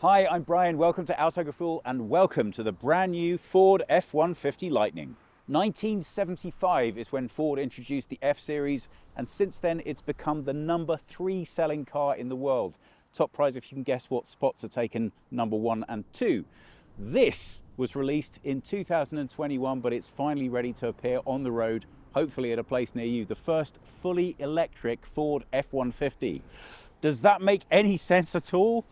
Hi, I'm Brian. Welcome to Autogefuel and welcome to the brand new Ford F-150 Lightning. 1975 is when Ford introduced the F-Series, and since then it's become the number 3 selling car in the world. Top prize if you can guess what spots are taken number 1 and 2. This was released in 2021, but it's finally ready to appear on the road, hopefully at a place near you. The first fully electric Ford F-150. Does that make any sense at all?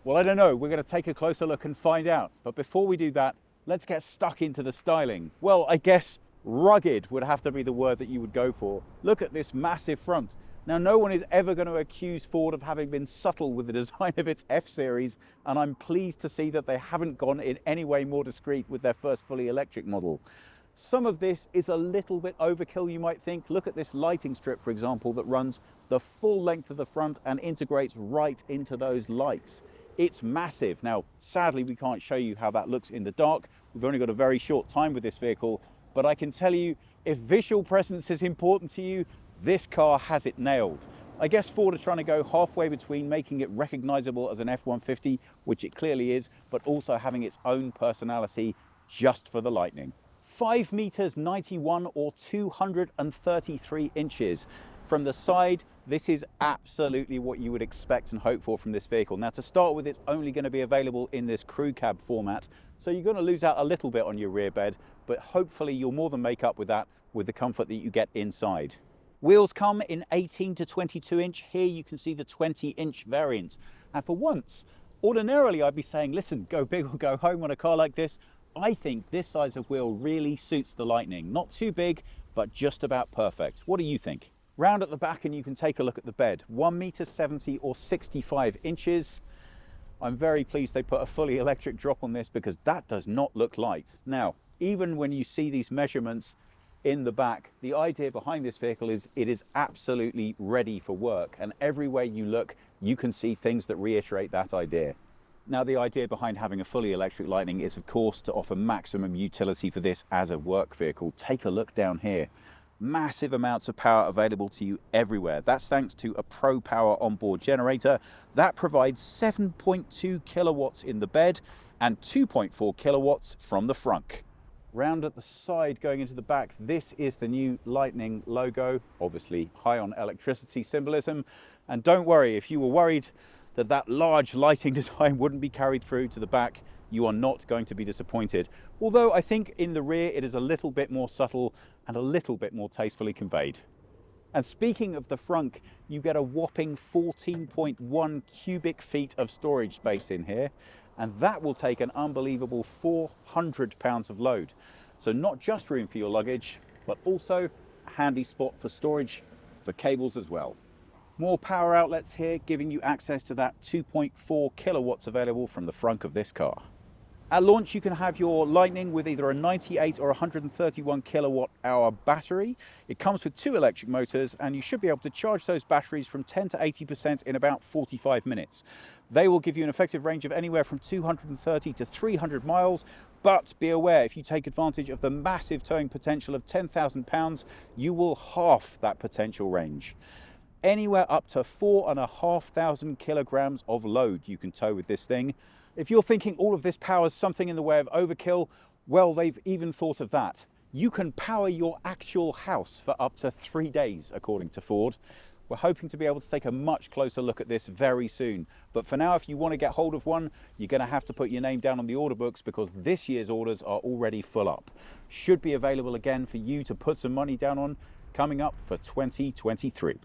Well, I don't know. We're going to take a closer look and find out. But before we do that, let's get stuck into the styling. Well, I guess rugged would have to be the word that you would go for. Look at this massive front. Now, no one is ever going to accuse Ford of having been subtle with the design of its F-Series, and I'm pleased to see that they haven't gone in any way more discreet with their first fully electric model. Some of this is a little bit overkill, you might think. Look at this lighting strip, for example, that runs the full length of the front and integrates right into those lights. It's massive. Now, sadly, we can't show you how that looks in the dark. We've only got a very short time with this vehicle, but I can tell you, if visual presence is important to you, this car has it nailed. I guess Ford are trying to go halfway between making it recognizable as an F-150, which it clearly is, but also having its own personality just for the Lightning. 5 meters 91 or 233 inches. From the side, this is absolutely what you would expect and hope for from this vehicle. Now, to start with, it's only going to be available in this crew cab format, so you're going to lose out a little bit on your rear bed, but hopefully you'll more than make up with that with the comfort that you get inside. Wheels come in 18 to 22 inch. Here you can see the 20-inch variant. And for once, ordinarily I'd be saying, listen, go big or go home on a car like this. I think this size of wheel really suits the Lightning. Not too big, but just about perfect. What do you think? Round at the back and you can take a look at the bed. 1 meter 70 or 65 inches. I'm very pleased they put a fully electric drop on this because that does not look light. Now, even when you see these measurements in the back, the idea behind this vehicle is it is absolutely ready for work, and everywhere you look, you can see things that reiterate that idea. Now, the idea behind having a fully electric Lightning is, of course, to offer maximum utility for this as a work vehicle. Take a look down here. Massive amounts of power available to you everywhere. That's thanks to a Pro Power onboard generator that provides 7.2 kilowatts in the bed and 2.4 kilowatts from the front. Round at the side going into the back, this is the new Lightning logo, obviously high on electricity symbolism. And don't worry, if you were worried that large lighting design wouldn't be carried through to the back, you are not going to be disappointed. Although I think in the rear it is a little bit more subtle and a little bit more tastefully conveyed. And speaking of the front, you get a whopping 14.1 cubic feet of storage space in here, and that will take an unbelievable 400 pounds of load. So not just room for your luggage, but also a handy spot for storage for cables as well. More power outlets here, giving you access to that 2.4 kilowatts available from the front of this car. At launch, you can have your Lightning with either a 98 or 131 kilowatt hour battery. It comes with 2 electric motors, and you should be able to charge those batteries from 10 to 80% in about 45 minutes. They will give you an effective range of anywhere from 230 to 300 miles, but be aware, if you take advantage of the massive towing potential of 10,000 pounds, you will half that potential range. Anywhere up to 4,500 kilograms of load you can tow with this thing. If you're thinking all of this power is something in the way of overkill, well, they've even thought of that. You can power your actual house for up to 3 days, according to Ford. We're hoping to be able to take a much closer look at this very soon. But for now, if you want to get hold of one, you're going to have to put your name down on the order books because this year's orders are already full up. Should be available again for you to put some money down on coming up for 2023.